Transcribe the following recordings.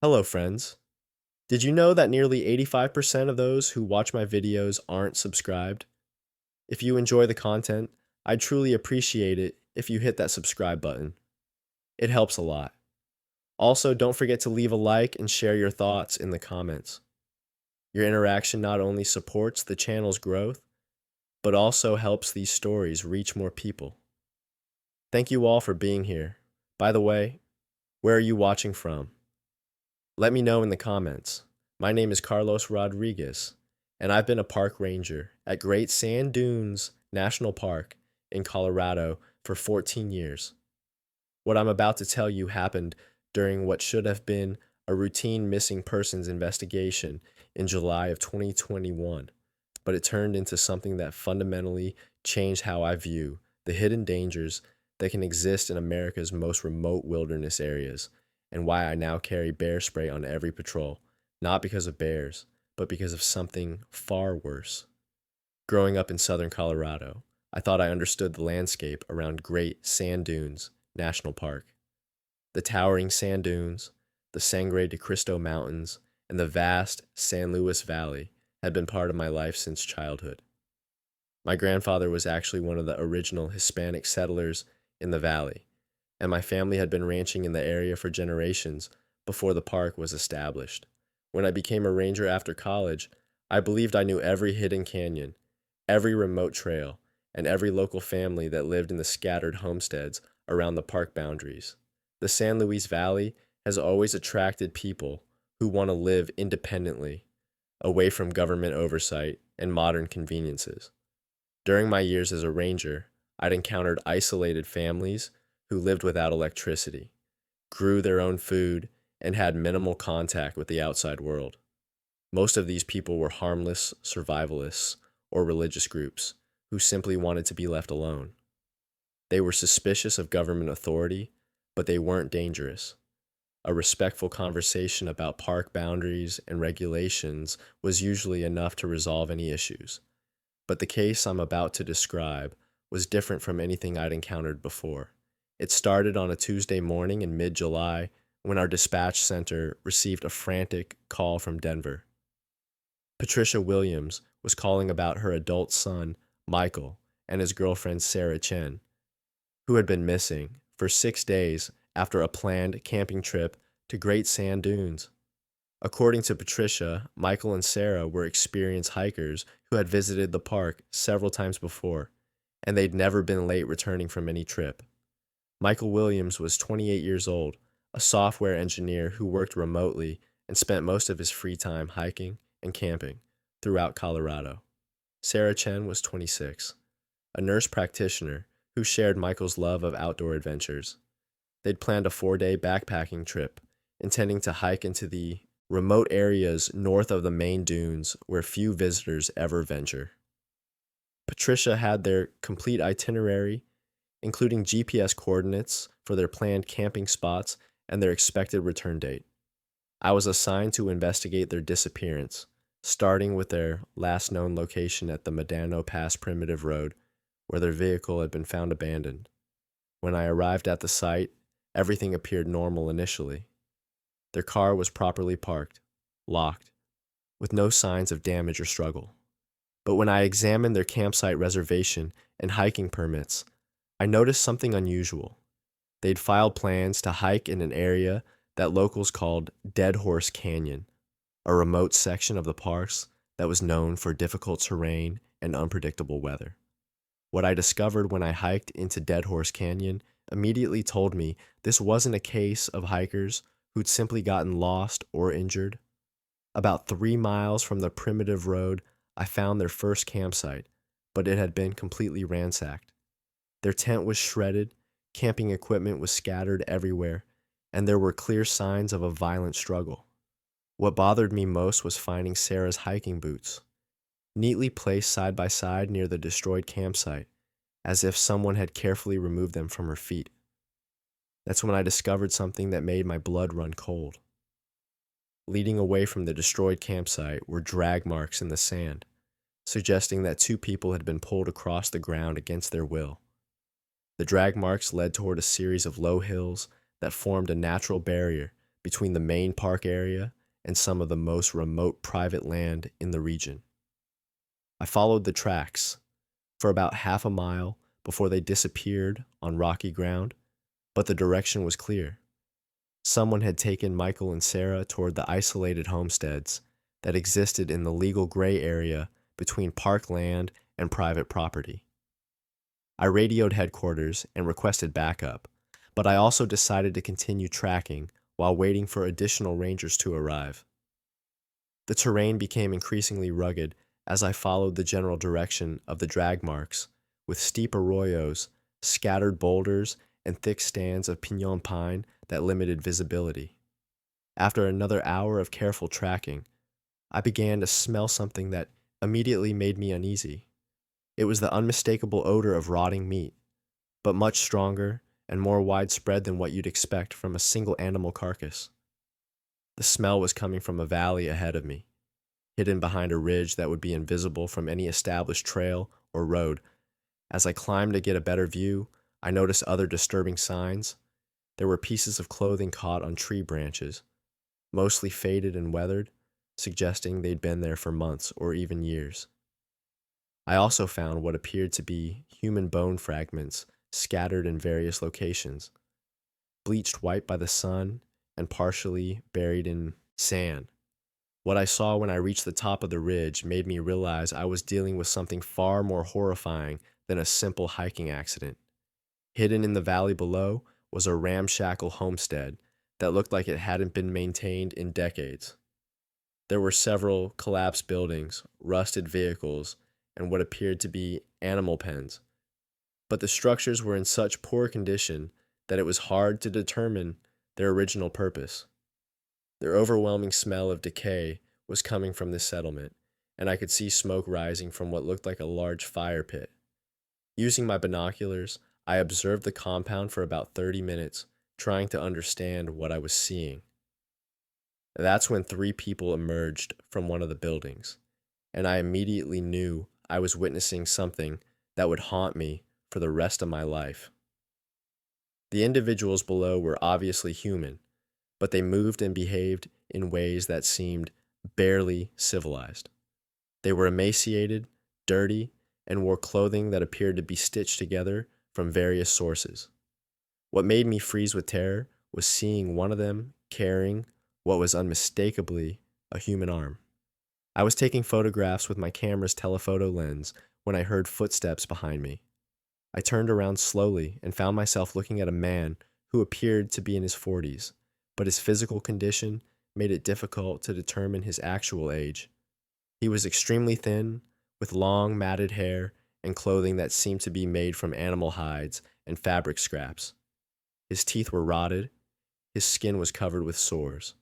Hello, friends. Did you know that nearly 85% of those who watch my videos aren't subscribed? If you enjoy the content, I'd truly appreciate it if you hit that subscribe button. It helps a lot. Also, don't forget to leave a like and share your thoughts in the comments. Your interaction not only supports the channel's growth, but also helps these stories reach more people. Thank you all for being here. By the way, where are you watching from? Let me know in the comments. My name is Carlos Rodriguez, and I've been a park ranger at Great Sand Dunes National Park in Colorado for 14 years. What I'm about to tell you happened during what should have been a routine missing persons investigation in July of 2021, but it turned into something that fundamentally changed how I view the hidden dangers that can exist in America's most remote wilderness areas, and why I now carry bear spray on every patrol, not because of bears, but because of something far worse. Growing up in southern Colorado, I thought I understood the landscape around Great Sand Dunes National Park. The towering sand dunes, the Sangre de Cristo Mountains, and the vast San Luis Valley had been part of my life since childhood. My grandfather was actually one of the original Hispanic settlers in the valley, and my family had been ranching in the area for generations before the park was established. When I became a ranger after college, I believed I knew every hidden canyon, every remote trail, and every local family that lived in the scattered homesteads around the park boundaries. The San Luis Valley has always attracted people who want to live independently, away from government oversight and modern conveniences. During my years as a ranger, I'd encountered isolated families who lived without electricity, grew their own food, and had minimal contact with the outside world. Most of these people were harmless survivalists or religious groups who simply wanted to be left alone. They were suspicious of government authority, but they weren't dangerous. A respectful conversation about park boundaries and regulations was usually enough to resolve any issues. But the case I'm about to describe was different from anything I'd encountered before. It started on a Tuesday morning in mid-July when our dispatch center received a frantic call from Denver. Patricia Williams was calling about her adult son, Michael, and his girlfriend, Sarah Chen, who had been missing for 6 days after a planned camping trip to Great Sand Dunes. According to Patricia, Michael and Sarah were experienced hikers who had visited the park several times before, and they'd never been late returning from any trip. Michael Williams was 28 years old, a software engineer who worked remotely and spent most of his free time hiking and camping throughout Colorado. Sarah Chen was 26, a nurse practitioner who shared Michael's love of outdoor adventures. They'd planned a 4-day backpacking trip, intending to hike into the remote areas north of the main dunes where few visitors ever venture. Patricia had their complete itinerary, including GPS coordinates for their planned camping spots and their expected return date. I was assigned to investigate their disappearance, starting with their last known location at the Medano Pass Primitive Road, where their vehicle had been found abandoned. When I arrived at the site, everything appeared normal initially. Their car was properly parked, locked, with no signs of damage or struggle. But when I examined their campsite reservation and hiking permits, I noticed something unusual. They'd filed plans to hike in an area that locals called Dead Horse Canyon, a remote section of the parks that was known for difficult terrain and unpredictable weather. What I discovered when I hiked into Dead Horse Canyon immediately told me this wasn't a case of hikers who'd simply gotten lost or injured. About 3 miles from the primitive road, I found their first campsite, but it had been completely ransacked. Their tent was shredded, camping equipment was scattered everywhere, and there were clear signs of a violent struggle. What bothered me most was finding Sarah's hiking boots, neatly placed side by side near the destroyed campsite, as if someone had carefully removed them from her feet. That's when I discovered something that made my blood run cold. Leading away from the destroyed campsite were drag marks in the sand, suggesting that 2 people had been pulled across the ground against their will. The drag marks led toward a series of low hills that formed a natural barrier between the main park area and some of the most remote private land in the region. I followed the tracks for about half a mile before they disappeared on rocky ground, but the direction was clear. Someone had taken Michael and Sarah toward the isolated homesteads that existed in the legal gray area between park land and private property. I radioed headquarters and requested backup, but I also decided to continue tracking while waiting for additional rangers to arrive. The terrain became increasingly rugged as I followed the general direction of the drag marks, with steep arroyos, scattered boulders, and thick stands of pinon pine that limited visibility. After another hour of careful tracking, I began to smell something that immediately made me uneasy. It was the unmistakable odor of rotting meat, but much stronger and more widespread than what you'd expect from a single animal carcass. The smell was coming from a valley ahead of me, hidden behind a ridge that would be invisible from any established trail or road. As I climbed to get a better view, I noticed other disturbing signs. There were pieces of clothing caught on tree branches, mostly faded and weathered, suggesting they'd been there for months or even years. I also found what appeared to be human bone fragments scattered in various locations, bleached white by the sun and partially buried in sand. What I saw when I reached the top of the ridge made me realize I was dealing with something far more horrifying than a simple hiking accident. Hidden in the valley below was a ramshackle homestead that looked like it hadn't been maintained in decades. There were several collapsed buildings, rusted vehicles, and what appeared to be animal pens. But the structures were in such poor condition that it was hard to determine their original purpose. The overwhelming smell of decay was coming from this settlement, and I could see smoke rising from what looked like a large fire pit. Using my binoculars, I observed the compound for about 30 minutes, trying to understand what I was seeing. That's when 3 people emerged from one of the buildings, and I immediately knew I was witnessing something that would haunt me for the rest of my life. The individuals below were obviously human, but they moved and behaved in ways that seemed barely civilized. They were emaciated, dirty, and wore clothing that appeared to be stitched together from various sources. What made me freeze with terror was seeing one of them carrying what was unmistakably a human arm. I was taking photographs with my camera's telephoto lens when I heard footsteps behind me. I turned around slowly and found myself looking at a man who appeared to be in his 40s, but his physical condition made it difficult to determine his actual age. He was extremely thin, with long matted hair and clothing that seemed to be made from animal hides and fabric scraps. His teeth were rotted, his skin was covered with sores,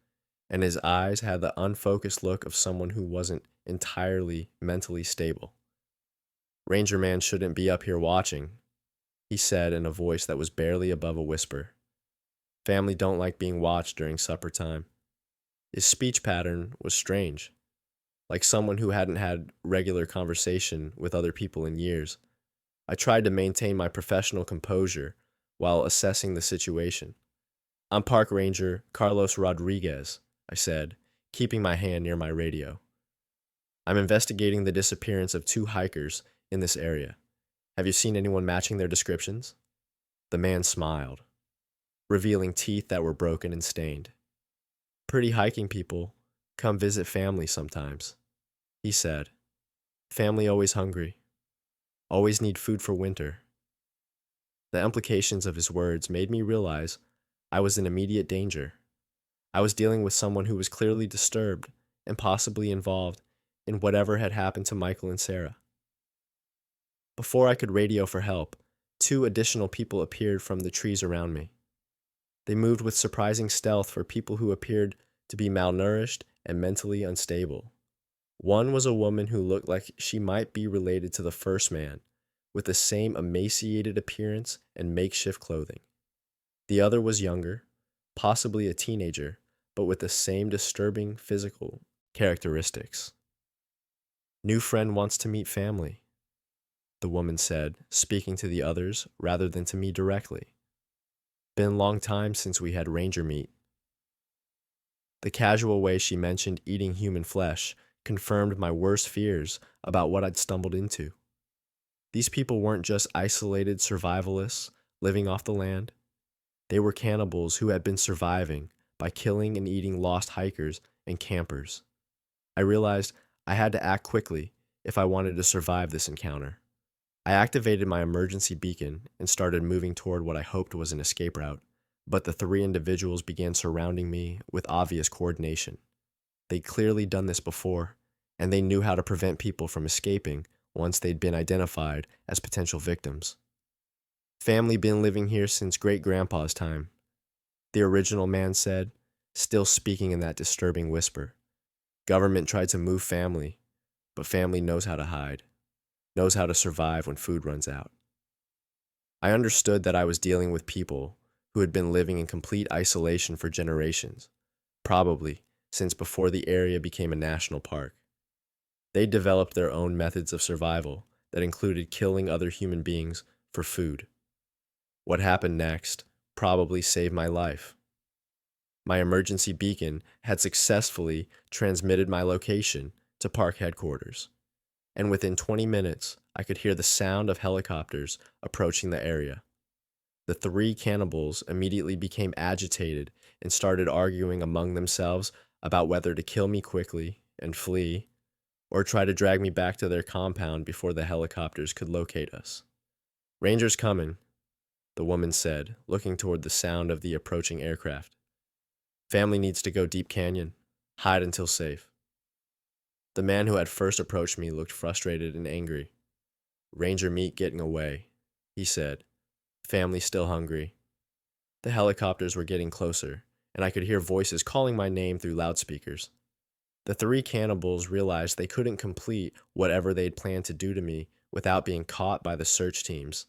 and his eyes had the unfocused look of someone who wasn't entirely mentally stable. "Ranger Man shouldn't be up here watching," he said in a voice that was barely above a whisper. "Family don't like being watched during supper time." His speech pattern was strange, like someone who hadn't had regular conversation with other people in years. I tried to maintain my professional composure while assessing the situation. "I'm Park Ranger Carlos Rodriguez," I said, keeping my hand near my radio. "I'm investigating the disappearance of 2 hikers in this area. Have you seen anyone matching their descriptions?" The man smiled, revealing teeth that were broken and stained. "Pretty hiking people come visit family sometimes," he said. "Family always hungry, always need food for winter." The implications of his words made me realize I was in immediate danger. I was dealing with someone who was clearly disturbed and possibly involved in whatever had happened to Michael and Sarah. Before I could radio for help, 2 additional people appeared from the trees around me. They moved with surprising stealth for people who appeared to be malnourished and mentally unstable. One was a woman who looked like she might be related to the first man, with the same emaciated appearance and makeshift clothing. The other was younger, possibly a teenager, but with the same disturbing physical characteristics. "New friend wants to meet family," the woman said, speaking to the others rather than to me directly. "Been long time since we had ranger meet." The casual way she mentioned eating human flesh confirmed my worst fears about what I'd stumbled into. These people weren't just isolated survivalists living off the land. They were cannibals who had been surviving by killing and eating lost hikers and campers. I realized I had to act quickly if I wanted to survive this encounter. I activated my emergency beacon and started moving toward what I hoped was an escape route, but the three individuals began surrounding me with obvious coordination. They'd clearly done this before, and they knew how to prevent people from escaping once they'd been identified as potential victims. Family been living here since great-grandpa's time, the original man said, still speaking in that disturbing whisper. Government tried to move family, but family knows how to hide, knows how to survive when food runs out. I understood that I was dealing with people who had been living in complete isolation for generations, probably since before the area became a national park. They developed their own methods of survival that included killing other human beings for food. What happened next probably saved my life. My emergency beacon had successfully transmitted my location to park headquarters, and within 20 minutes, I could hear the sound of helicopters approaching the area. The three cannibals immediately became agitated and started arguing among themselves about whether to kill me quickly and flee, or try to drag me back to their compound before the helicopters could locate us. "Rangers coming," the woman said, looking toward the sound of the approaching aircraft. "Family needs to go deep canyon. Hide until safe." The man who had first approached me looked frustrated and angry. "Ranger meat getting away," he said. "Family still hungry." The helicopters were getting closer, and I could hear voices calling my name through loudspeakers. The three cannibals realized they couldn't complete whatever they'd planned to do to me without being caught by the search teams.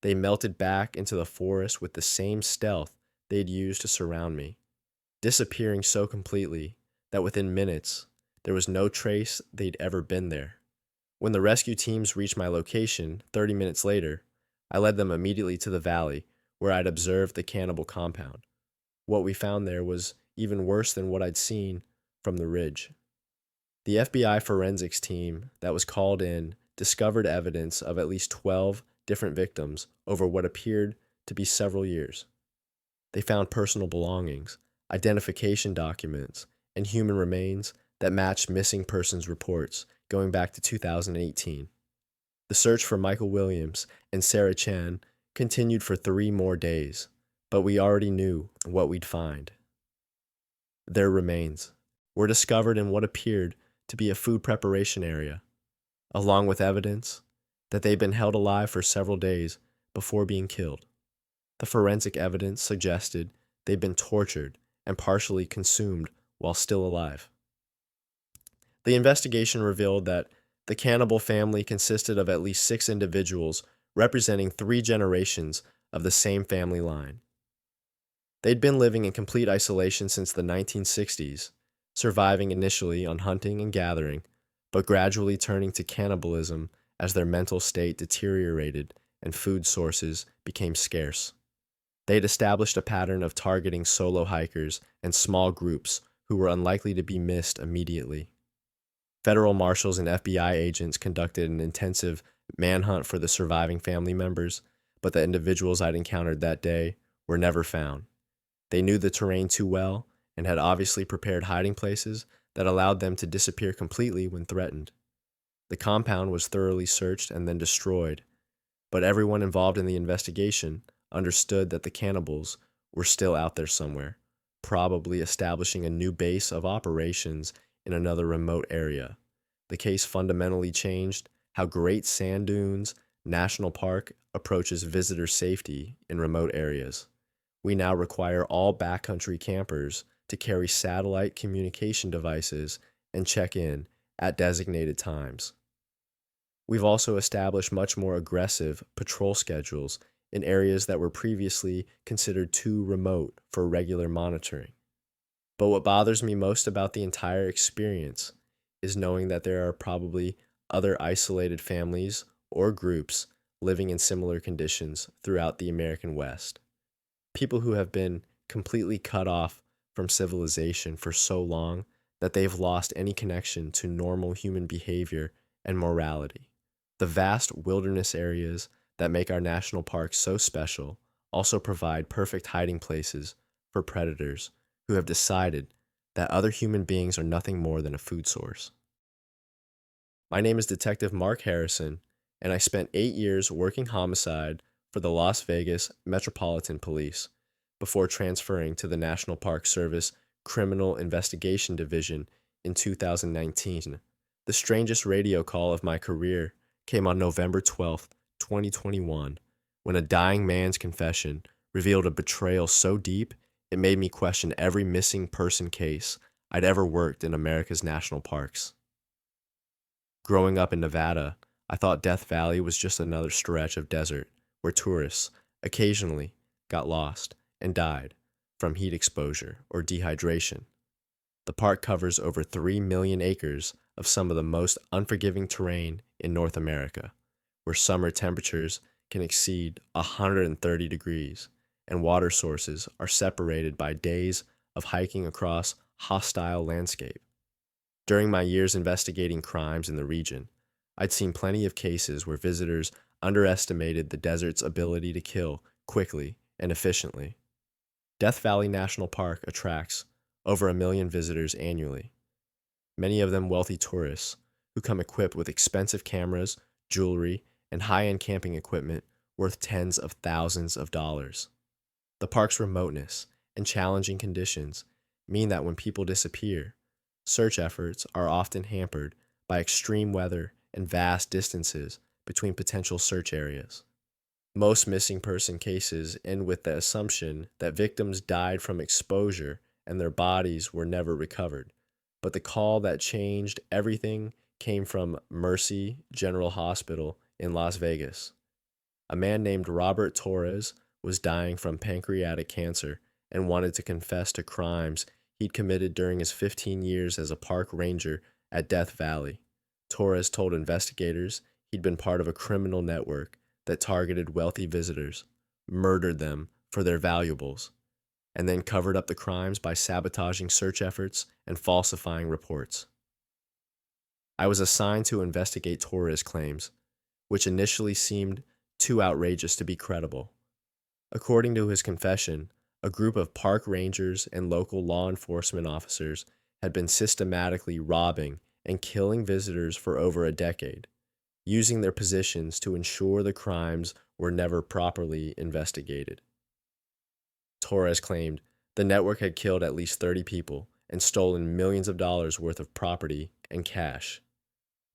They melted back into the forest with the same stealth they'd used to surround me, disappearing so completely that within minutes, there was no trace they'd ever been there. When the rescue teams reached my location 30 minutes later, I led them immediately to the valley where I'd observed the cannibal compound. What we found there was even worse than what I'd seen from the ridge. The FBI forensics team that was called in discovered evidence of at least 12 different victims over what appeared to be several years. They found personal belongings, identification documents, and human remains that matched missing persons reports going back to 2018. The search for Michael Williams and Sarah Chan continued for 3 more days, but we already knew what we'd find. Their remains were discovered in what appeared to be a food preparation area, along with evidence that they'd been held alive for several days before being killed. The forensic evidence suggested they'd been tortured and partially consumed while still alive. The investigation revealed that the cannibal family consisted of at least 6 individuals representing 3 generations of the same family line. They'd been living in complete isolation since the 1960s, surviving initially on hunting and gathering, but gradually turning to cannibalism as their mental state deteriorated and food sources became scarce. They'd established a pattern of targeting solo hikers and small groups who were unlikely to be missed immediately. Federal marshals and FBI agents conducted an intensive manhunt for the surviving family members, but the individuals I'd encountered that day were never found. They knew the terrain too well and had obviously prepared hiding places that allowed them to disappear completely when threatened. The compound was thoroughly searched and then destroyed, but everyone involved in the investigation understood that the cannibals were still out there somewhere, probably establishing a new base of operations in another remote area. The case fundamentally changed how Great Sand Dunes National Park approaches visitor safety in remote areas. We now require all backcountry campers to carry satellite communication devices and check in at designated times. We've also established much more aggressive patrol schedules in areas that were previously considered too remote for regular monitoring. But what bothers me most about the entire experience is knowing that there are probably other isolated families or groups living in similar conditions throughout the American West. People who have been completely cut off from civilization for so long that they've lost any connection to normal human behavior and morality. The vast wilderness areas that make our national parks so special also provide perfect hiding places for predators who have decided that other human beings are nothing more than a food source. My name is Detective Mark Harrison, and I spent 8 years working homicide for the Las Vegas Metropolitan Police before transferring to the National Park Service Criminal Investigation Division in 2019. The strangest radio call of my career came on November 12th, 2021, when a dying man's confession revealed a betrayal so deep it made me question every missing person case I'd ever worked in America's national parks. Growing up in Nevada, I thought Death Valley was just another stretch of desert where tourists occasionally got lost and died from heat exposure or dehydration. The park covers over 3 million acres of some of the most unforgiving terrain in North America, where summer temperatures can exceed 130 degrees and water sources are separated by days of hiking across hostile landscape. During my years investigating crimes in the region, I'd seen plenty of cases where visitors underestimated the desert's ability to kill quickly and efficiently. Death Valley National Park attracts over 1 million visitors annually, many of them wealthy tourists who come equipped with expensive cameras, jewelry, and high-end camping equipment worth tens of thousands of dollars. The park's remoteness and challenging conditions mean that when people disappear, search efforts are often hampered by extreme weather and vast distances between potential search areas. Most missing person cases end with the assumption that victims died from exposure and their bodies were never recovered. But the call that changed everything came from Mercy General Hospital in Las Vegas. A man named Robert Torres was dying from pancreatic cancer and wanted to confess to crimes he'd committed during his 15 years as a park ranger at Death Valley. Torres told investigators he'd been part of a criminal network that targeted wealthy visitors, murdered them for their valuables, and then covered up the crimes by sabotaging search efforts and falsifying reports. I was assigned to investigate Torres' claims, which initially seemed too outrageous to be credible. According to his confession, a group of park rangers and local law enforcement officers had been systematically robbing and killing visitors for over a decade, using their positions to ensure the crimes were never properly investigated. Torres claimed the network had killed at least 30 people and stolen millions of dollars worth of property and cash.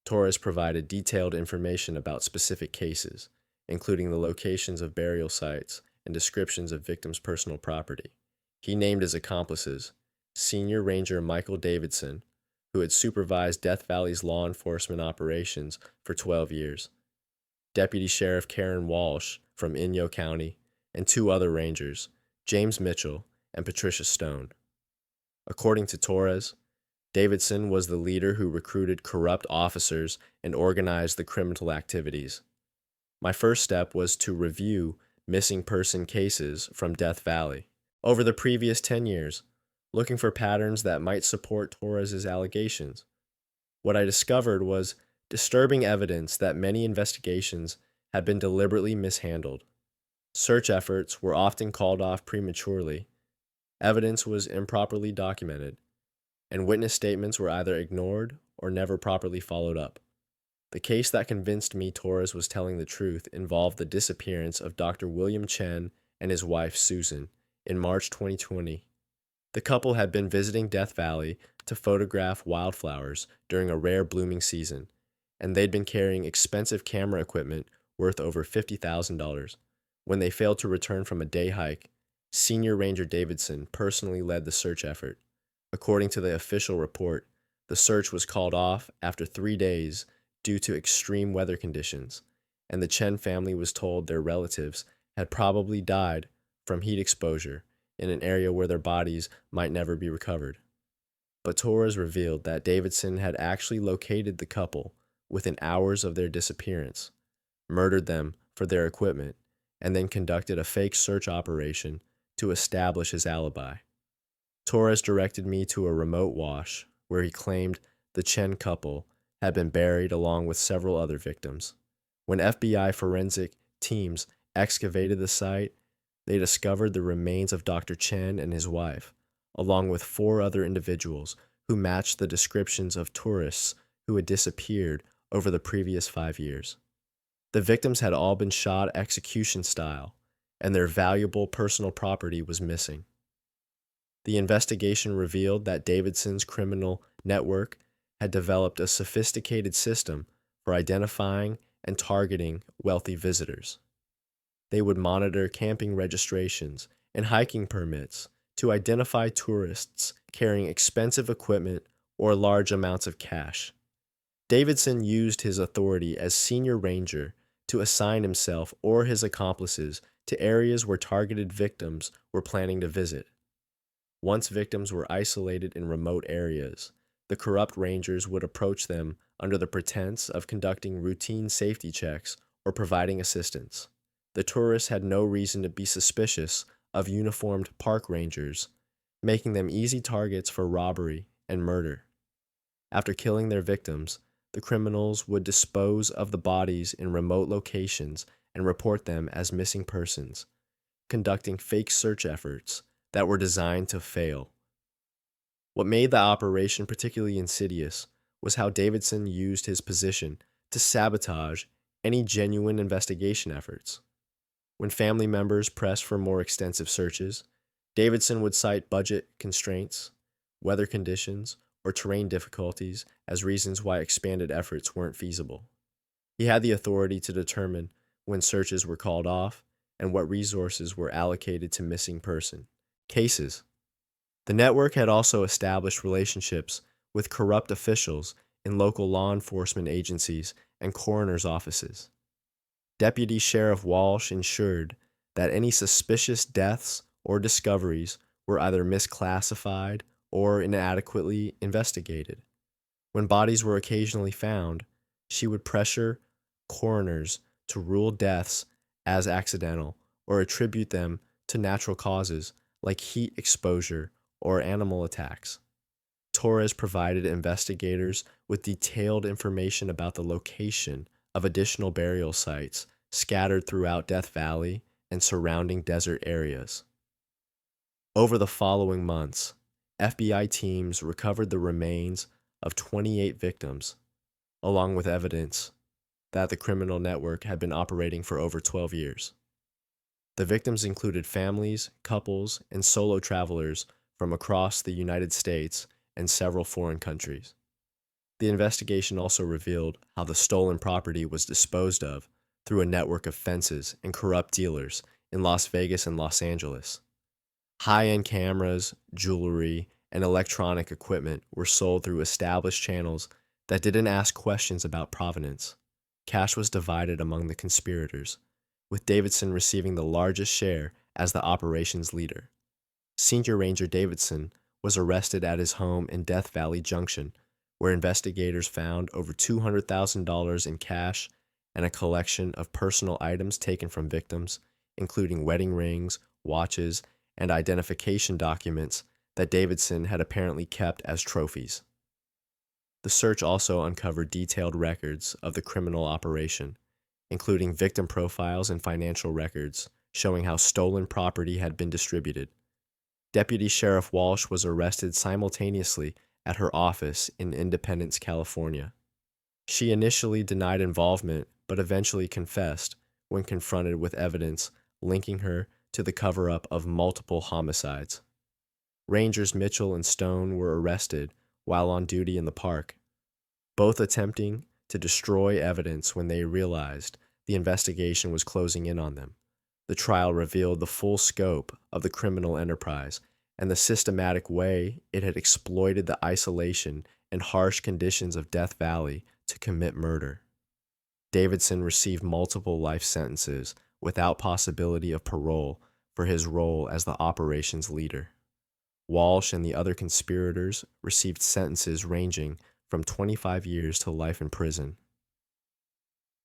Torres provided detailed information about specific cases, including the locations of burial sites and descriptions of victims' personal property. He named his accomplices Senior Ranger Michael Davidson, who had supervised Death Valley's law enforcement operations for 12 years, Deputy Sheriff Karen Walsh from Inyo County, and 2 other rangers, James Mitchell and Patricia Stone. According to Torres, Davidson was the leader who recruited corrupt officers and organized the criminal activities. My first step was to review missing person cases from Death Valley over the previous 10 years, looking for patterns that might support Torres' allegations. What I discovered was disturbing evidence that many investigations had been deliberately mishandled. Search efforts were often called off prematurely, evidence was improperly documented, and witness statements were either ignored or never properly followed up. The case that convinced me Torres was telling the truth involved the disappearance of Dr. William Chen and his wife Susan in March 2020. The couple had been visiting Death Valley to photograph wildflowers during a rare blooming season, and they'd been carrying expensive camera equipment worth over $50,000. When they failed to return from a day hike, Senior Ranger Davidson personally led the search effort. According to the official report, the search was called off after 3 days due to extreme weather conditions, and the Chen family was told their relatives had probably died from heat exposure in an area where their bodies might never be recovered. But Torres revealed that Davidson had actually located the couple within hours of their disappearance, murdered them for their equipment, and then conducted a fake search operation to establish his alibi. Torres directed me to a remote wash where he claimed the Chen couple had been buried along with several other victims. When FBI forensic teams excavated the site, they discovered the remains of Dr. Chen and his wife, along with four other individuals who matched the descriptions of tourists who had disappeared over the previous 5 years. The victims had all been shot execution style, and their valuable personal property was missing. The investigation revealed that Davidson's criminal network had developed a sophisticated system for identifying and targeting wealthy visitors. They would monitor camping registrations and hiking permits to identify tourists carrying expensive equipment or large amounts of cash. Davidson used his authority as senior ranger to assign himself or his accomplices to areas where targeted victims were planning to visit. Once victims were isolated in remote areas, the corrupt rangers would approach them under the pretense of conducting routine safety checks or providing assistance. The tourists had no reason to be suspicious of uniformed park rangers, making them easy targets for robbery and murder. After killing their victims, the criminals would dispose of the bodies in remote locations and report them as missing persons, conducting fake search efforts that were designed to fail. What made the operation particularly insidious was how Davidson used his position to sabotage any genuine investigation efforts. When family members pressed for more extensive searches, Davidson would cite budget constraints, weather conditions, or terrain difficulties as reasons why expanded efforts weren't feasible. He had the authority to determine when searches were called off and what resources were allocated to missing person cases. The network had also established relationships with corrupt officials in local law enforcement agencies and coroner's offices. Deputy Sheriff Walsh ensured that any suspicious deaths or discoveries were either misclassified or inadequately investigated. When bodies were occasionally found, she would pressure coroners to rule deaths as accidental or attribute them to natural causes like heat exposure or animal attacks. Torres provided investigators with detailed information about the location of additional burial sites scattered throughout Death Valley and surrounding desert areas. Over the following months, FBI teams recovered the remains of 28 victims, along with evidence that the criminal network had been operating for over 12 years. The victims included families, couples, and solo travelers from across the United States and several foreign countries. The investigation also revealed how the stolen property was disposed of through a network of fences and corrupt dealers in Las Vegas and Los Angeles. High-end cameras, jewelry, and electronic equipment were sold through established channels that didn't ask questions about provenance. Cash was divided among the conspirators, with Davidson receiving the largest share as the operations leader. Senior Ranger Davidson was arrested at his home in Death Valley Junction, where investigators found over $200,000 in cash and a collection of personal items taken from victims, including wedding rings, watches, and identification documents that Davidson had apparently kept as trophies. The search also uncovered detailed records of the criminal operation, including victim profiles and financial records showing how stolen property had been distributed. Deputy Sheriff Walsh was arrested simultaneously at her office in Independence, California. She initially denied involvement, but eventually confessed when confronted with evidence linking her to the cover-up of multiple homicides. Rangers Mitchell and Stone were arrested while on duty in the park, both attempting to destroy evidence when they realized the investigation was closing in on them. The trial revealed the full scope of the criminal enterprise and the systematic way it had exploited the isolation and harsh conditions of Death Valley to commit murder. Davidson received multiple life sentences without possibility of parole for his role as the operations leader. Walsh and the other conspirators received sentences ranging from 25 years to life in prison.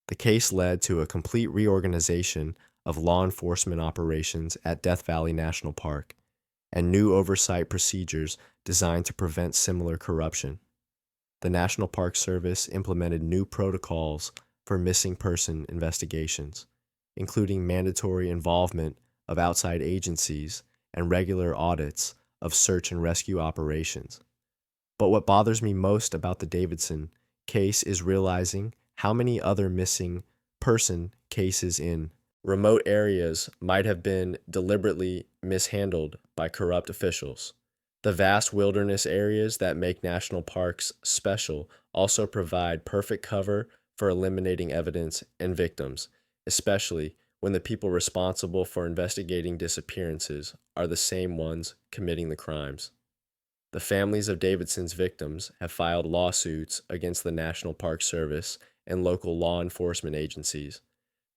The case led to a complete reorganization of law enforcement operations at Death Valley National Park, and new oversight procedures designed to prevent similar corruption. The National Park Service implemented new protocols for missing person investigations, including mandatory involvement of outside agencies and regular audits of search and rescue operations. But what bothers me most about the Davidson case is realizing how many other missing person cases in remote areas might have been deliberately mishandled by corrupt officials. The vast wilderness areas that make national parks special also provide perfect cover for eliminating evidence and victims, especially when the people responsible for investigating disappearances are the same ones committing the crimes. The families of Davidson's victims have filed lawsuits against the National Park Service and local law enforcement agencies,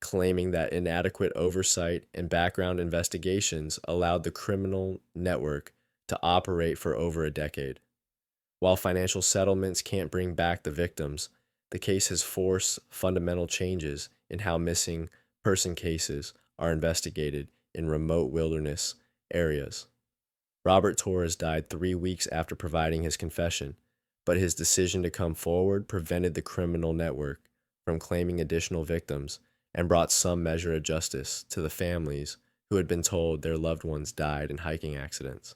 claiming that inadequate oversight and background investigations allowed the criminal network to operate for over a decade. While financial settlements can't bring back the victims, the case has forced fundamental changes in how missing person cases are investigated in remote wilderness areas. Robert Torres died 3 weeks after providing his confession, but his decision to come forward prevented the criminal network from claiming additional victims and brought some measure of justice to the families who had been told their loved ones died in hiking accidents.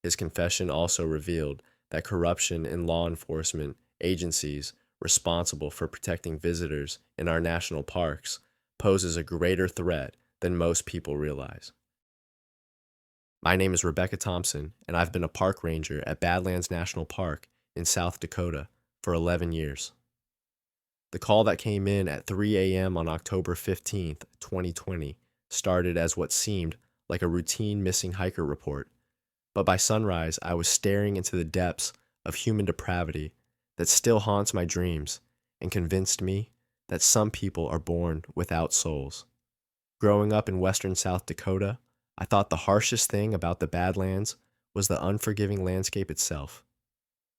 His confession also revealed that corruption in law enforcement agencies responsible for protecting visitors in our national parks poses a greater threat than most people realize. My name is Rebecca Thompson, and I've been a park ranger at Badlands National Park in South Dakota for 11 years. The call that came in at 3 a.m. on October 15th, 2020, started as what seemed like a routine missing hiker report, but by sunrise I was staring into the depths of human depravity that still haunts my dreams and convinced me that some people are born without souls. Growing up in western South Dakota, I thought the harshest thing about the Badlands was the unforgiving landscape itself.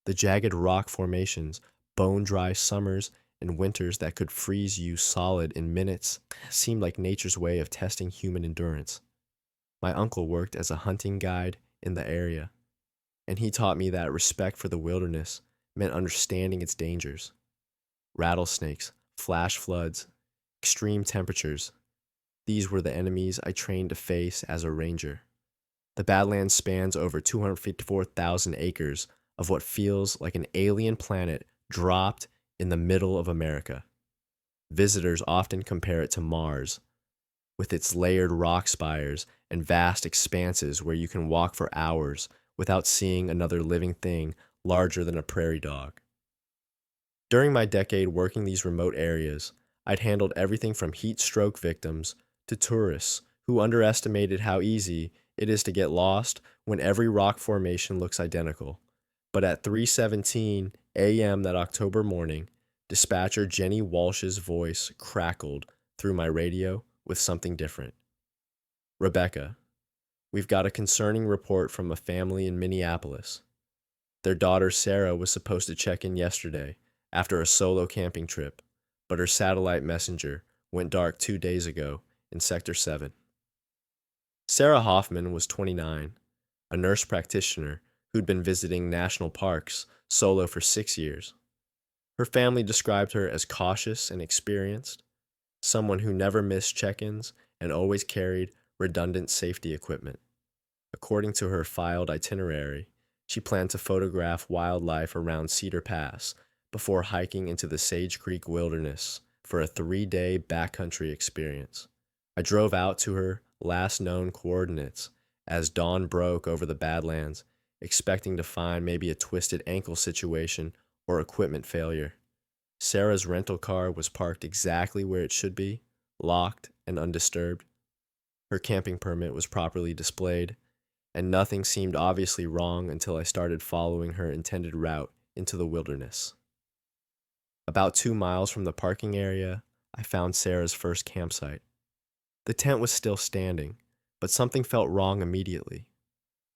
The jagged rock formations, bone-dry summers and winters that could freeze you solid in minutes seemed like nature's way of testing human endurance. My uncle worked as a hunting guide in the area, and he taught me that respect for the wilderness meant understanding its dangers. Rattlesnakes, flash floods, extreme temperatures. These were the enemies I trained to face as a ranger. The Badlands spans over 254,000 acres of what feels like an alien planet dropped in the middle of America. Visitors often compare it to Mars, with its layered rock spires and vast expanses where you can walk for hours without seeing another living thing larger than a prairie dog. During my decade working these remote areas, I'd handled everything from heat stroke victims to tourists who underestimated how easy it is to get lost when every rock formation looks identical. But at 3:17 a.m. that October morning, dispatcher Jenny Walsh's voice crackled through my radio with something different. Rebecca, we've got a concerning report from a family in Minneapolis. Their daughter Sarah was supposed to check in yesterday after a solo camping trip, but her satellite messenger went dark 2 days ago in Sector 7. Sarah Hoffman was 29, a nurse practitioner who'd been visiting national parks solo for 6 years. Her family described her as cautious and experienced, someone who never missed check-ins and always carried redundant safety equipment. According to her filed itinerary, she planned to photograph wildlife around Cedar Pass before hiking into the Sage Creek Wilderness for a 3-day backcountry experience. I drove out to her last known coordinates as dawn broke over the Badlands, expecting to find maybe a twisted ankle situation or equipment failure. Sarah's rental car was parked exactly where it should be, locked and undisturbed. Her camping permit was properly displayed, and nothing seemed obviously wrong until I started following her intended route into the wilderness. About 2 miles from the parking area, I found Sarah's first campsite. The tent was still standing, but something felt wrong immediately.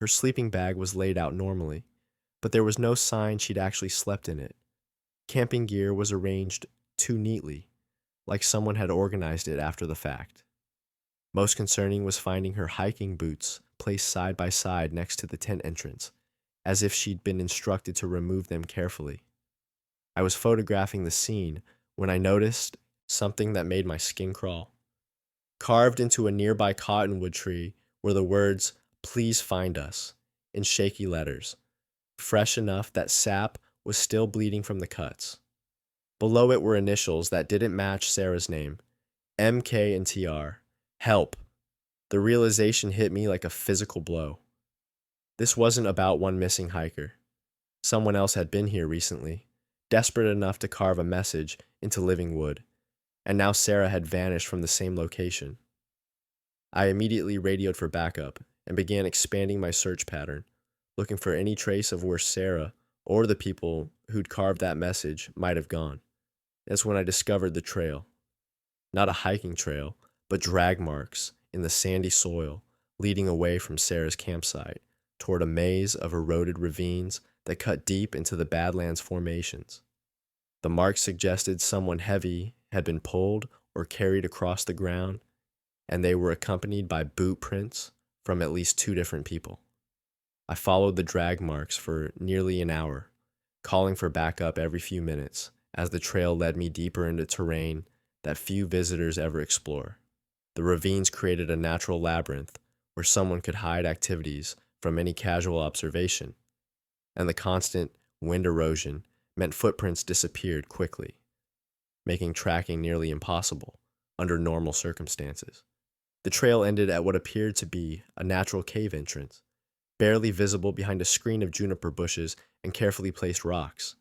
Her sleeping bag was laid out normally, but there was no sign she'd actually slept in it. Camping gear was arranged too neatly, like someone had organized it after the fact. Most concerning was finding her hiking boots placed side by side next to the tent entrance, as if she'd been instructed to remove them carefully. I was photographing the scene when I noticed something that made my skin crawl. Carved into a nearby cottonwood tree were the words, "Please find us," in shaky letters, fresh enough that sap was still bleeding from the cuts. Below it were initials that didn't match Sarah's name, MK and TR. Help! The realization hit me like a physical blow. This wasn't about one missing hiker. Someone else had been here recently, desperate enough to carve a message into living wood, and now Sarah had vanished from the same location. I immediately radioed for backup and began expanding my search pattern, looking for any trace of where Sarah or the people who'd carved that message might have gone. That's when I discovered the trail. Not a hiking trail, but drag marks in the sandy soil leading away from Sarah's campsite toward a maze of eroded ravines that cut deep into the Badlands formations. The marks suggested someone heavy had been pulled or carried across the ground, and they were accompanied by boot prints from at least 2 different people. I followed the drag marks for nearly an hour, calling for backup every few minutes as the trail led me deeper into terrain that few visitors ever explore. The ravines created a natural labyrinth where someone could hide activities from any casual observation, and the constant wind erosion meant footprints disappeared quickly, making tracking nearly impossible under normal circumstances. The trail ended at what appeared to be a natural cave entrance, barely visible behind a screen of juniper bushes and carefully placed rocks.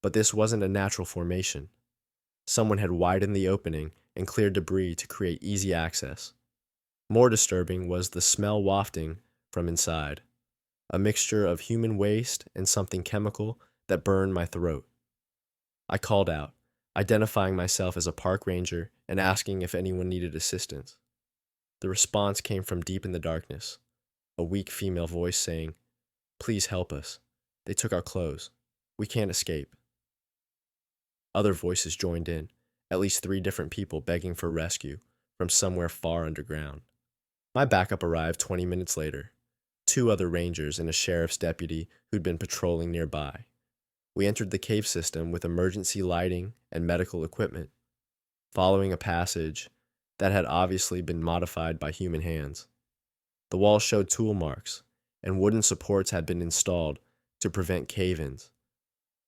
But this wasn't a natural formation. Someone had widened the opening and cleared debris to create easy access. More disturbing was the smell wafting from inside, a mixture of human waste and something chemical that burned my throat. I called out, identifying myself as a park ranger and asking if anyone needed assistance. The response came from deep in the darkness, a weak female voice saying, "Please help us. They took our clothes. We can't escape." Other voices joined in, at least 3 different people begging for rescue from somewhere far underground. My backup arrived 20 minutes later, 2 other rangers and a sheriff's deputy who'd been patrolling nearby. We entered the cave system with emergency lighting and medical equipment, following a passage that had obviously been modified by human hands. The walls showed tool marks, and wooden supports had been installed to prevent cave-ins.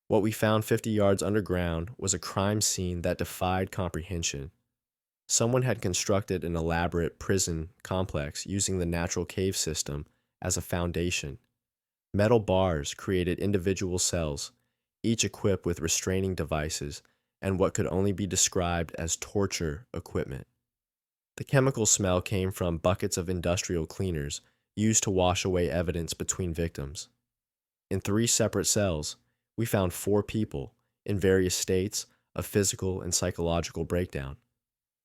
What we found 50 yards underground was a crime scene that defied comprehension. Someone had constructed an elaborate prison complex using the natural cave system as a foundation. Metal bars created individual cells, each equipped with restraining devices and what could only be described as torture equipment. The chemical smell came from buckets of industrial cleaners used to wash away evidence between victims. In 3 separate cells, we found 4 people in various states of physical and psychological breakdown.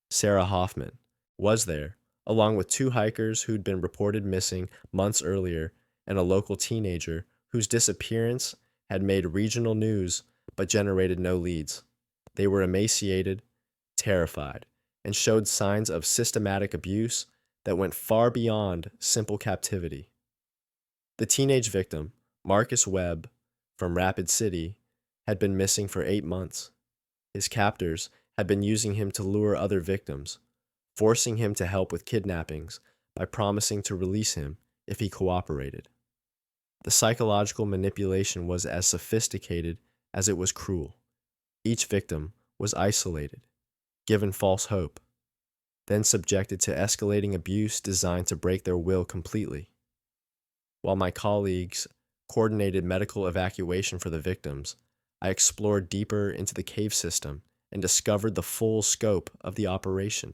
Sarah Hoffman was there, along with 2 hikers who'd been reported missing months earlier and a local teenager whose disappearance had made regional news but generated no leads. They were emaciated, terrified, and showed signs of systematic abuse that went far beyond simple captivity. The teenage victim, Marcus Webb, from Rapid City, had been missing for 8 months. His captors had been using him to lure other victims, forcing him to help with kidnappings by promising to release him if he cooperated. The psychological manipulation was as sophisticated as it was cruel. Each victim was isolated, given false hope, then subjected to escalating abuse designed to break their will completely. While my colleagues coordinated medical evacuation for the victims, I explored deeper into the cave system and discovered the full scope of the operation.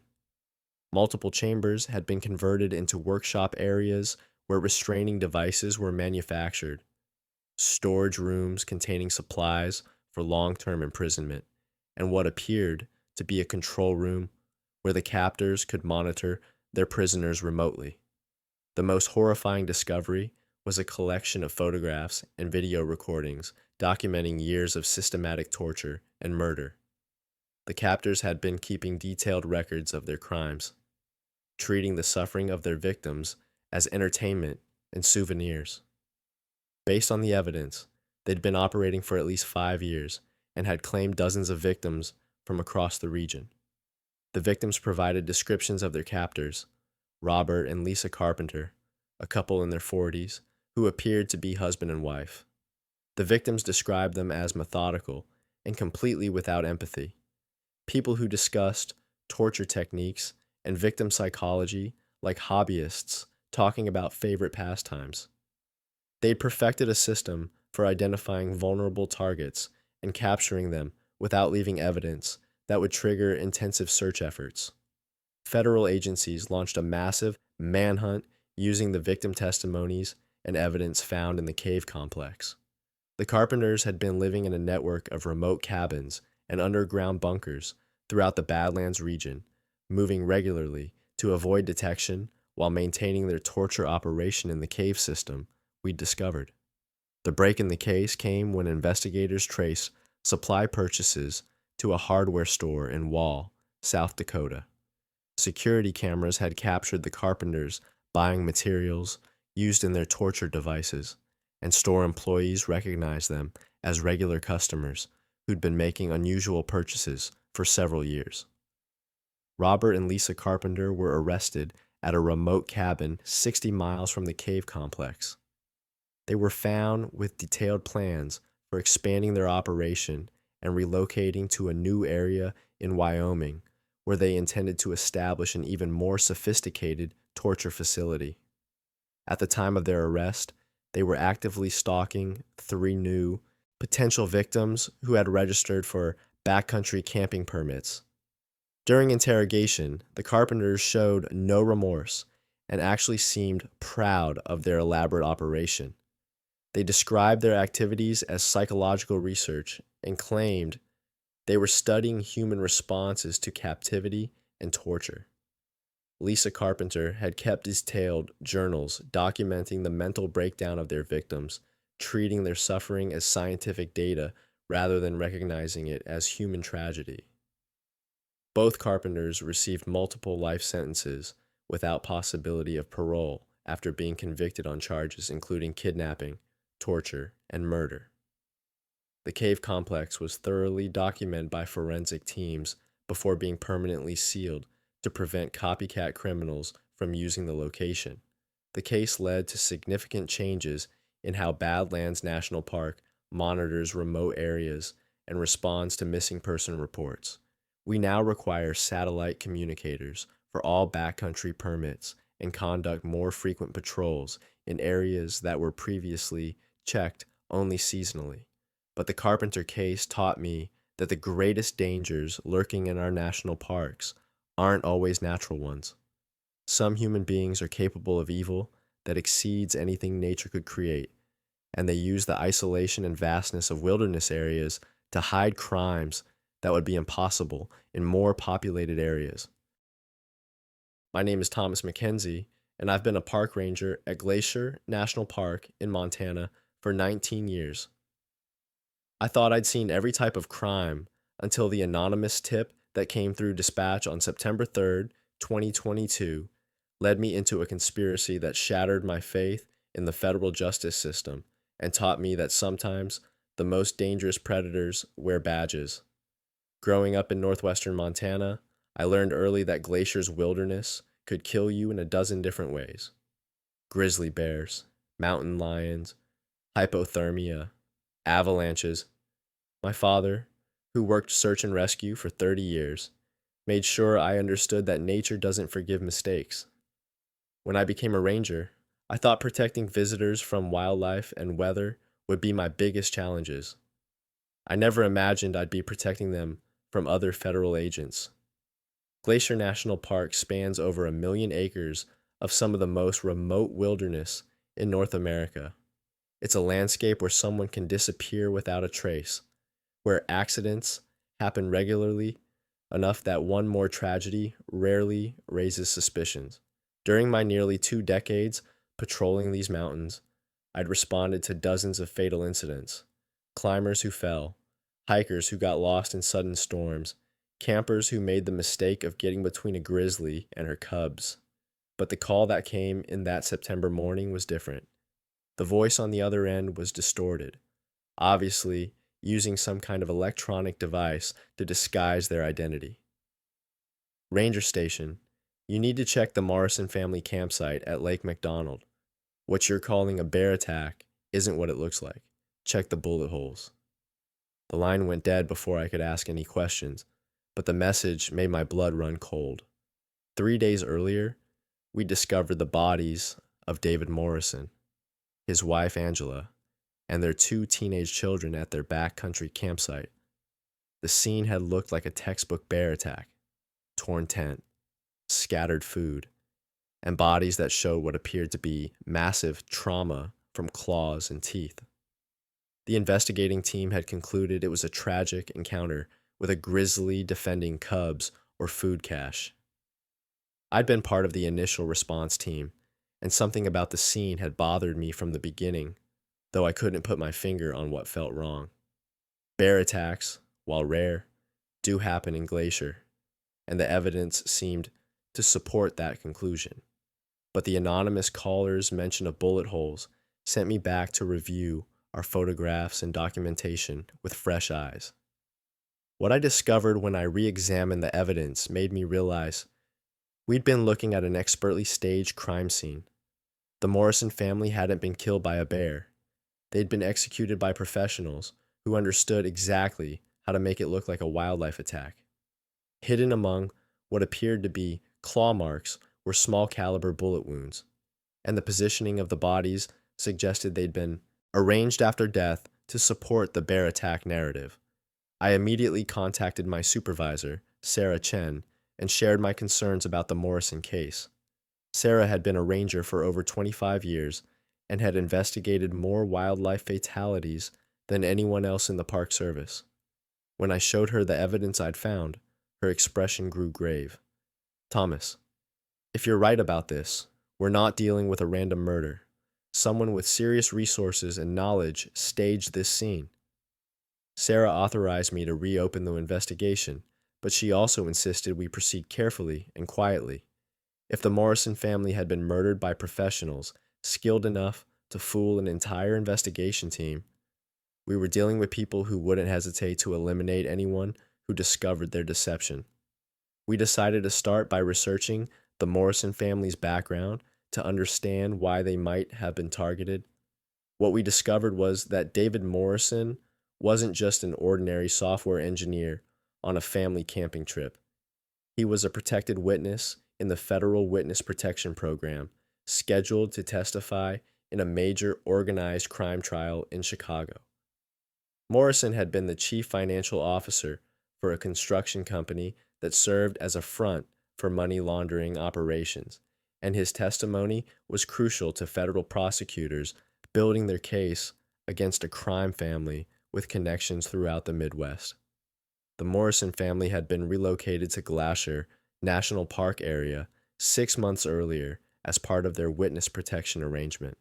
Multiple chambers had been converted into workshop areas where restraining devices were manufactured, storage rooms containing supplies for long-term imprisonment, and what appeared to be a control room where the captors could monitor their prisoners remotely. The most horrifying discovery was a collection of photographs and video recordings documenting years of systematic torture and murder. The captors had been keeping detailed records of their crimes, treating the suffering of their victims as entertainment and souvenirs. Based on the evidence, they'd been operating for at least 5 years and had claimed dozens of victims from across the region. The victims provided descriptions of their captors, Robert and Lisa Carpenter, a couple in their 40s, who appeared to be husband and wife. The victims described them as methodical and completely without empathy, people who discussed torture techniques and victim psychology like hobbyists talking about favorite pastimes. They'd perfected a system for identifying vulnerable targets and capturing them without leaving evidence that would trigger intensive search efforts. Federal agencies launched a massive manhunt using the victim testimonies and evidence found in the cave complex. The Carpenters had been living in a network of remote cabins and underground bunkers throughout the Badlands region, moving regularly to avoid detection while maintaining their torture operation in the cave system we'd discovered. The break in the case came when investigators traced supply purchases to a hardware store in Wall, South Dakota. Security cameras had captured the Carpenters buying materials used in their torture devices, and store employees recognized them as regular customers who'd been making unusual purchases for several years. Robert and Lisa Carpenter were arrested at a remote cabin 60 miles from the cave complex. They were found with detailed plans for expanding their operation and relocating to a new area in Wyoming, where they intended to establish an even more sophisticated torture facility. At the time of their arrest, they were actively stalking 3 new potential victims who had registered for backcountry camping permits. During interrogation, the Carpenters showed no remorse and actually seemed proud of their elaborate operation. They described their activities as psychological research and claimed they were studying human responses to captivity and torture. Lisa Carpenter had kept detailed journals documenting the mental breakdown of their victims, treating their suffering as scientific data rather than recognizing it as human tragedy. Both Carpenters received multiple life sentences without possibility of parole after being convicted on charges including kidnapping, torture, and murder. The cave complex was thoroughly documented by forensic teams before being permanently sealed to prevent copycat criminals from using the location. The case led to significant changes in how Badlands National Park monitors remote areas and responds to missing person reports. We now require satellite communicators for all backcountry permits and conduct more frequent patrols in areas that were previously checked only seasonally. But the Carpenter case taught me that the greatest dangers lurking in our national parks aren't always natural ones. Some human beings are capable of evil that exceeds anything nature could create, and they use the isolation and vastness of wilderness areas to hide crimes that would be impossible in more populated areas. My name is Thomas McKenzie, and I've been a park ranger at Glacier National Park in Montana for 19 years. I thought I'd seen every type of crime until the anonymous tip that came through dispatch on September 3rd, 2022, led me into a conspiracy that shattered my faith in the federal justice system and taught me that sometimes the most dangerous predators wear badges. Growing up in northwestern Montana, I learned early that Glacier's wilderness could kill you in a dozen different ways. Grizzly bears, mountain lions, hypothermia, avalanches. My father, who worked search and rescue for 30 years, made sure I understood that nature doesn't forgive mistakes. When I became a ranger, I thought protecting visitors from wildlife and weather would be my biggest challenges. I never imagined I'd be protecting them from other federal agents. Glacier National Park spans over 1 million acres of some of the most remote wilderness in North America. It's a landscape where someone can disappear without a trace, where accidents happen regularly enough that one more tragedy rarely raises suspicions. During my nearly 2 decades patrolling these mountains, I'd responded to dozens of fatal incidents. Climbers who fell, hikers who got lost in sudden storms, campers who made the mistake of getting between a grizzly and her cubs. But the call that came in that September morning was different. The voice on the other end was distorted, obviously using some kind of electronic device to disguise their identity. Ranger Station, you need to check the Morrison family campsite at Lake McDonald. What you're calling a bear attack isn't what it looks like. Check the bullet holes. The line went dead before I could ask any questions, but the message made my blood run cold. 3 days earlier, we discovered the bodies of David Morrison, his wife Angela, and their 2 teenage children at their backcountry campsite. The scene had looked like a textbook bear attack: torn tent, scattered food, and bodies that showed what appeared to be massive trauma from claws and teeth. The investigating team had concluded it was a tragic encounter with a grizzly defending cubs or food cache. I'd been part of the initial response team, and something about the scene had bothered me from the beginning, though I couldn't put my finger on what felt wrong. Bear attacks, while rare, do happen in Glacier, and the evidence seemed to support that conclusion. But the anonymous caller's mention of bullet holes sent me back to review our photographs and documentation with fresh eyes. What I discovered when I re-examined the evidence made me realize we'd been looking at an expertly staged crime scene. The Morrison family hadn't been killed by a bear. They'd been executed by professionals who understood exactly how to make it look like a wildlife attack. Hidden among what appeared to be claw marks were small caliber bullet wounds, and the positioning of the bodies suggested they'd been arranged after death to support the bear attack narrative. I immediately contacted my supervisor, Sarah Chen, and shared my concerns about the Morrison case. Sarah had been a ranger for over 25 years and had investigated more wildlife fatalities than anyone else in the Park Service. When I showed her the evidence I'd found, her expression grew grave. "Thomas, if you're right about this, we're not dealing with a random murder. Someone with serious resources and knowledge staged this scene." Sarah authorized me to reopen the investigation, but she also insisted we proceed carefully and quietly. If the Morrison family had been murdered by professionals skilled enough to fool an entire investigation team, we were dealing with people who wouldn't hesitate to eliminate anyone who discovered their deception. We decided to start by researching the Morrison family's background to understand why they might have been targeted. What we discovered was that David Morrison wasn't just an ordinary software engineer on a family camping trip. He was a protected witness in the Federal Witness Protection Program, scheduled to testify in a major organized crime trial in Chicago. Morrison had been the chief financial officer for a construction company that served as a front for money laundering operations, and his testimony was crucial to federal prosecutors building their case against a crime family with connections throughout the Midwest. The Morrison family had been relocated to Glacier National Park area 6 months earlier as part of their witness protection arrangement.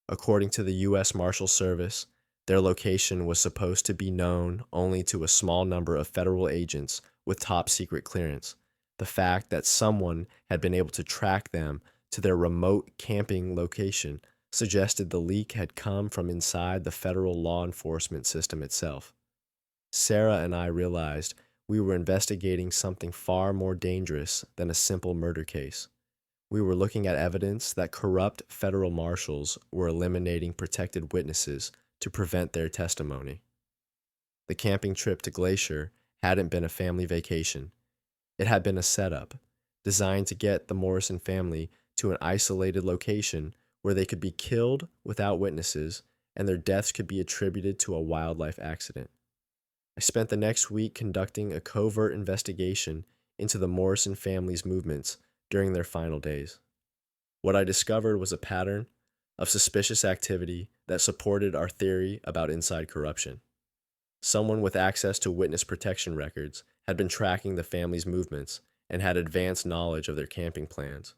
According to the U.S. Marshal Service, their location was supposed to be known only to a small number of federal agents with top-secret clearance. The fact that someone had been able to track them to their remote camping location suggested the leak had come from inside the federal law enforcement system itself. Sarah and I realized we were investigating something far more dangerous than a simple murder case. We were looking at evidence that corrupt federal marshals were eliminating protected witnesses to prevent their testimony. The camping trip to Glacier hadn't been a family vacation. It had been a setup, designed to get the Morrison family to an isolated location where they could be killed without witnesses and their deaths could be attributed to a wildlife accident. I spent the next week conducting a covert investigation into the Morrison family's movements during their final days. What I discovered was a pattern of suspicious activity that supported our theory about inside corruption. Someone with access to witness protection records had been tracking the family's movements and had advanced knowledge of their camping plans.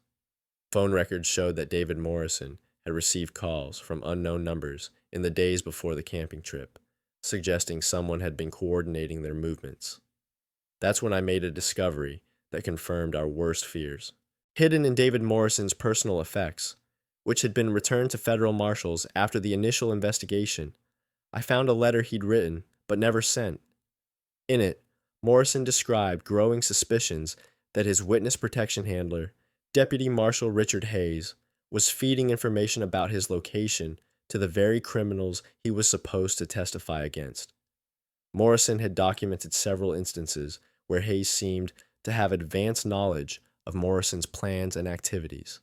Phone records showed that David Morrison had received calls from unknown numbers in the days before the camping trip, suggesting someone had been coordinating their movements. That's when I made a discovery that confirmed our worst fears. Hidden in David Morrison's personal effects, which had been returned to federal marshals after the initial investigation, I found a letter he'd written but never sent. In it, Morrison described growing suspicions that his witness protection handler, Deputy Marshal Richard Hayes, was feeding information about his location to the very criminals he was supposed to testify against. Morrison had documented several instances where Hayes seemed to have advanced knowledge of Morrison's plans and activities,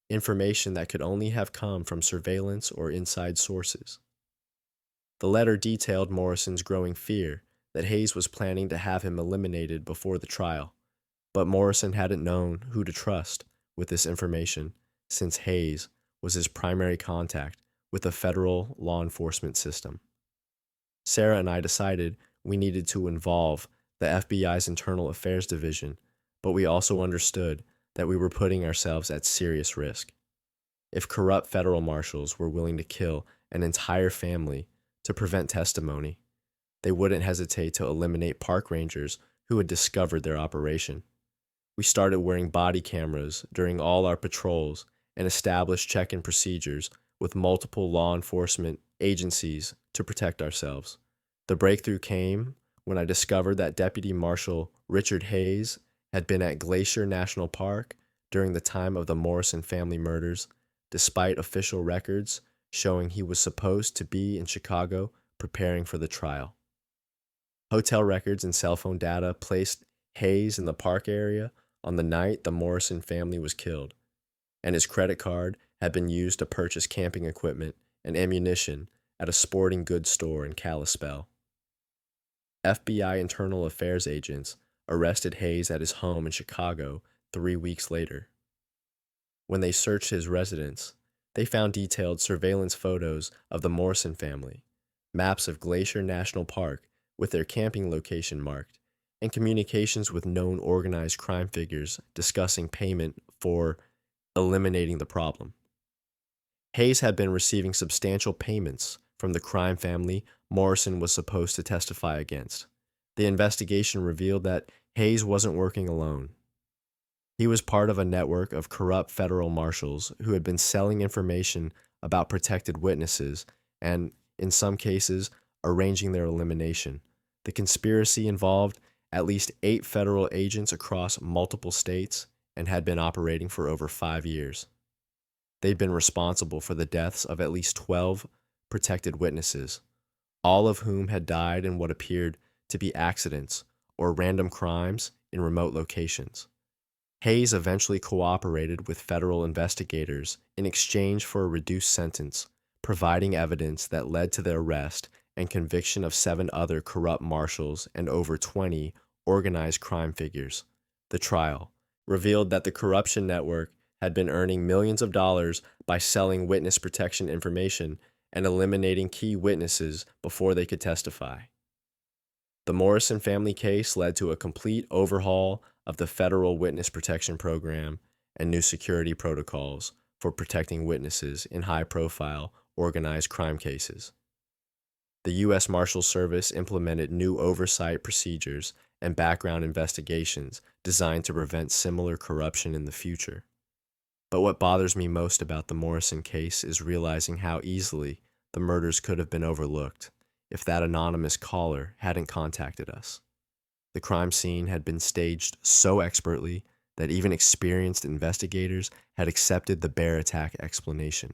information that could only have come from surveillance or inside sources. The letter detailed Morrison's growing fear that Hayes was planning to have him eliminated before the trial, but Morrison hadn't known who to trust with this information since Hayes was his primary contact with the federal law enforcement system. Sarah and I decided we needed to involve the FBI's Internal Affairs Division, but we also understood that we were putting ourselves at serious risk. If corrupt federal marshals were willing to kill an entire family to prevent testimony, they wouldn't hesitate to eliminate park rangers who had discovered their operation. We started wearing body cameras during all our patrols and established check-in procedures with multiple law enforcement agencies to protect ourselves. The breakthrough came when I discovered that Deputy Marshal Richard Hayes had been at Glacier National Park during the time of the Morrison family murders, despite official records showing he was supposed to be in Chicago preparing for the trial. Hotel records and cell phone data placed Hayes in the park area on the night the Morrison family was killed, and his credit card had been used to purchase camping equipment and ammunition at a sporting goods store in Kalispell. FBI Internal Affairs agents arrested Hayes at his home in Chicago 3 weeks later. When they searched his residence, they found detailed surveillance photos of the Morrison family, maps of Glacier National Park with their camping location marked, and communications with known organized crime figures discussing payment for eliminating the problem. Hayes had been receiving substantial payments from the crime family Morrison was supposed to testify against. The investigation revealed that Hayes wasn't working alone. He was part of a network of corrupt federal marshals who had been selling information about protected witnesses and, in some cases, arranging their elimination. The conspiracy involved at least 8 federal agents across multiple states and had been operating for over 5 years. They'd been responsible for the deaths of at least 12 protected witnesses, all of whom had died in what appeared to be accidents or random crimes in remote locations. Hayes eventually cooperated with federal investigators in exchange for a reduced sentence, providing evidence that led to the arrest and conviction of 7 other corrupt marshals and over 20 organized crime figures. The trial revealed that the corruption network had been earning millions of dollars by selling witness protection information and eliminating key witnesses before they could testify. The Morrison family case led to a complete overhaul of the federal witness protection program and new security protocols for protecting witnesses in high-profile, organized crime cases. The U.S. Marshals Service implemented new oversight procedures and background investigations designed to prevent similar corruption in the future. But what bothers me most about the Morrison case is realizing how easily the murders could have been overlooked if that anonymous caller hadn't contacted us. The crime scene had been staged so expertly that even experienced investigators had accepted the bear attack explanation.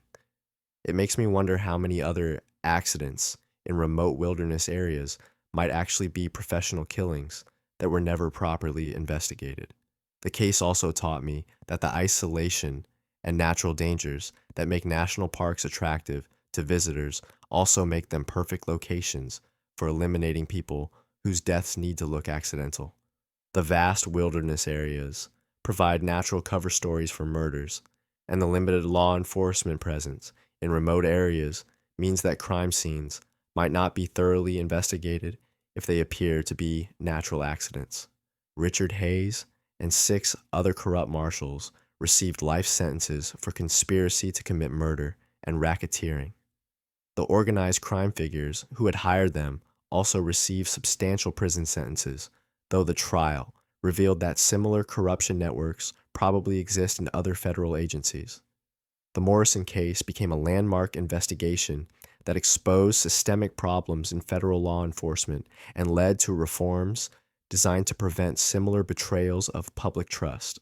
It makes me wonder how many other accidents in remote wilderness areas might actually be professional killings that were never properly investigated. The case also taught me that the isolation and natural dangers that make national parks attractive to visitors also make them perfect locations for eliminating people whose deaths need to look accidental. The vast wilderness areas provide natural cover stories for murders, and the limited law enforcement presence in remote areas means that crime scenes might not be thoroughly investigated if they appear to be natural accidents. Richard Hayes and 6 other corrupt marshals received life sentences for conspiracy to commit murder and racketeering. The organized crime figures who had hired them also received substantial prison sentences, though the trial revealed that similar corruption networks probably exist in other federal agencies. The Morrison case became a landmark investigation that exposed systemic problems in federal law enforcement and led to reforms designed to prevent similar betrayals of public trust.